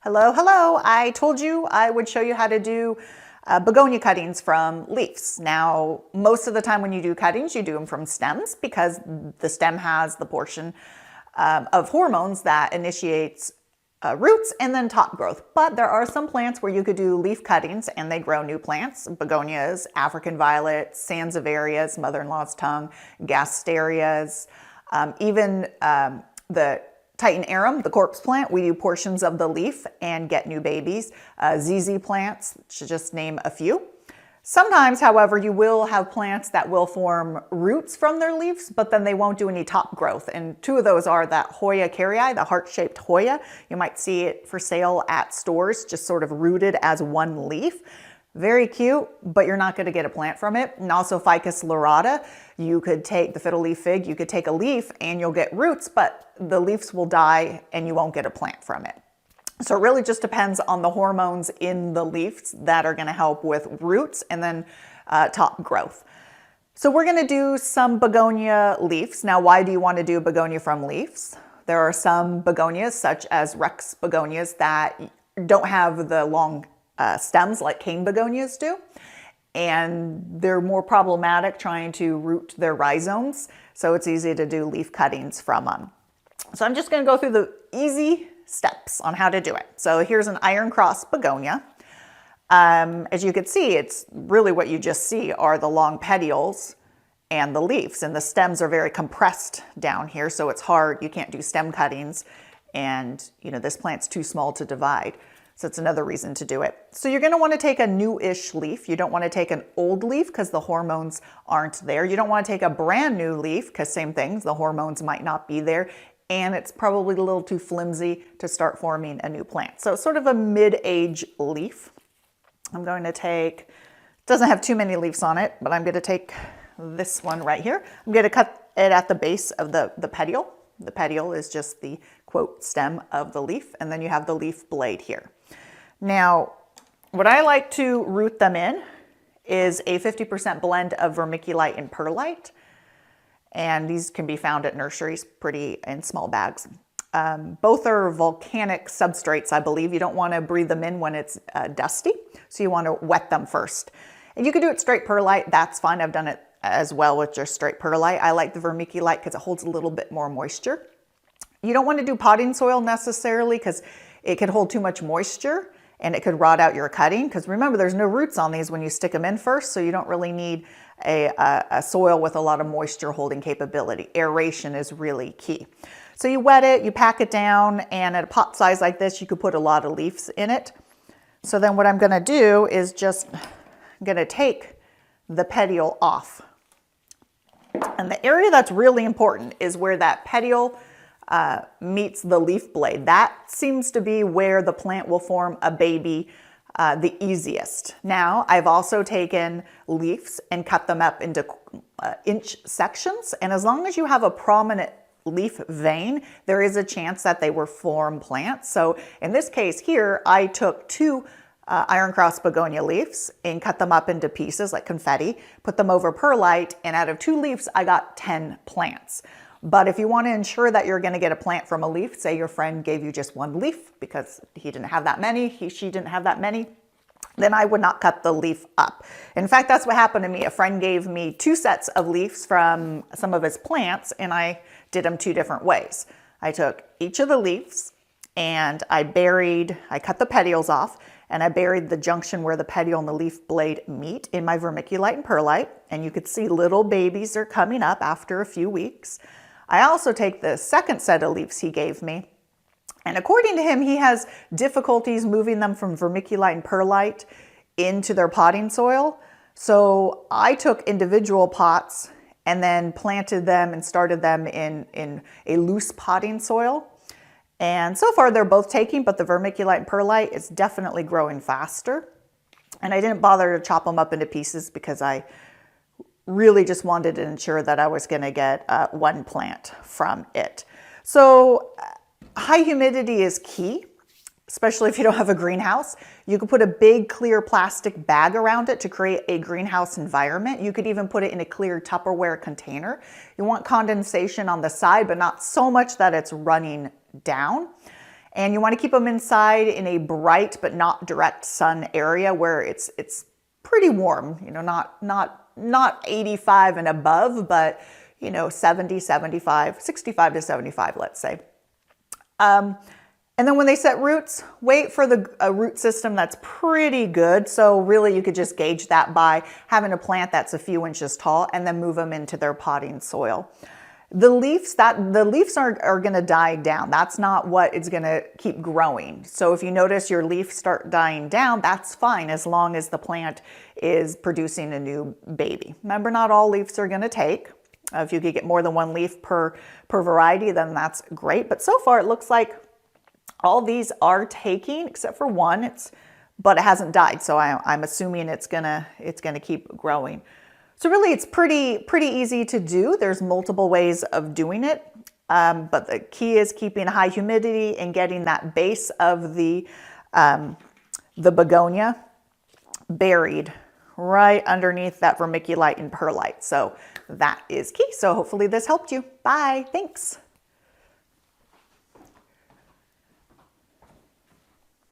Hello, hello. I told you I would show you how to do begonia cuttings from leaves. Now, most of the time when you do cuttings, you do them from stems because the stem has the portion of hormones that initiates roots and then top growth. But there are some plants where you could do leaf cuttings and they grow new plants. Begonias, African violets, sansevierias, mother-in-law's tongue, gasterias, even the Titan arum, the corpse plant, we do portions of the leaf and get new babies. ZZ plants, to just name a few. Sometimes, however, you will have plants that will form roots from their leaves, but then they won't do any top growth. And two of those are that Hoya carrii, the heart-shaped Hoya. You might see it for sale at stores, just sort of rooted as one leaf. Very cute, but you're not going to get a plant from it. And also Ficus lyrata, you could take the fiddle leaf fig, you could take a leaf and you'll get roots, but the leaves will die and you won't get a plant from it. So it really just depends on the hormones in the leaves that are going to help with roots and then top growth. So we're going to do some begonia leaves. Now, why do you want to do begonia from leaves? There are some begonias, such as Rex Begonias, that don't have the long stems like cane begonias do, and they're more problematic trying to root their rhizomes, so it's easy to do leaf cuttings from them. So I'm just going to go through the easy steps on how to do it. So here's an iron cross begonia. As you can see, it's really what you just see are the long petioles and the leaves, and the stems are very compressed down here, so it's hard. You can't do stem cuttings, and this plant's too small to divide. So it's another reason to do it. So you're going to want to take a newish leaf. You don't want to take an old leaf because the hormones aren't there. You don't want to take a brand new leaf because same things, the hormones might not be there. And it's probably a little too flimsy to start forming a new plant. So it's sort of a mid-age leaf. I'm going to take, doesn't have too many leaves on it, but I'm going to take this one right here. I'm going to cut it at the base of the petiole. The petiole is just the quote stem of the leaf, and then you have the leaf blade here. Now, what I like to root them in is a 50% blend of vermiculite and perlite. And these can be found at nurseries pretty in small bags. Both are volcanic substrates, I believe. You don't want to breathe them in when it's dusty, so you want to wet them first. And you can do it straight perlite, that's fine. I've done it as well with just straight perlite. I like the vermiculite because it holds a little bit more moisture. You don't want to do potting soil necessarily because it could hold too much moisture and it could rot out your cutting, because remember, there's no roots on these when you stick them in first, so you don't really need a soil with a lot of moisture holding capability. Aeration is really key. So you wet it, you pack it down, and at a pot size like this, you could put a lot of leaves in it. So then what I'm going to do is just I'm going to take the petiole off. And the area that's really important is where that petiole meets the leaf blade. That seems to be where the plant will form a baby the easiest. Now, I've also taken leaves and cut them up into inch sections. And as long as you have a prominent leaf vein, there is a chance that they will form plants. So in this case here, I took two iron cross begonia leaves and cut them up into pieces like confetti, put them over perlite, and out of 2 leaves, I got 10 plants. But if you want to ensure that you're going to get a plant from a leaf, say your friend gave you just 1 leaf because he didn't have that many, she didn't have that many, then I would not cut the leaf up. In fact, that's what happened to me. A friend gave me 2 sets of leaves from some of his plants, and I did them 2 different ways. I took each of the leaves and I cut the petioles off, and I buried the junction where the petiole and the leaf blade meet in my vermiculite and perlite, and you could see little babies are coming up after a few weeks. I also take the second set of leaves he gave me, and according to him, he has difficulties moving them from vermiculite and perlite into their potting soil. So I took individual pots and then planted them and started them in a loose potting soil. And so far they're both taking, but the vermiculite and perlite is definitely growing faster. And I didn't bother to chop them up into pieces because I really just wanted to ensure that I was going to get 1 plant from it. So high humidity is key, especially if you don't have a greenhouse. You could put a big clear plastic bag around it to create a greenhouse environment. You could even put it in a clear Tupperware container. You want condensation on the side, but not so much that it's running down. And you want to keep them inside in a bright but not direct sun area where it's pretty warm, you know, not 85 and above, but you know, 70, 75, 65 to 75, let's say. And then when they set roots, wait for a root system that's pretty good. So really you could just gauge that by having a plant that's a few inches tall and then move them into their potting soil. The leaves are going to die down. That's not what is going to keep growing. So if you notice your leaves start dying down, that's fine as long as the plant is producing a new baby. Remember, not all leaves are going to take. If you could get more than one leaf per variety, then that's great. But so far it looks like all these are taking, except for one, but it hasn't died. So I'm assuming it's gonna keep growing. So really it's pretty easy to do. There's multiple ways of doing it. But the key is keeping high humidity and getting that base of the begonia buried right underneath that vermiculite and perlite. So that is key. So hopefully this helped you. Bye. Thanks.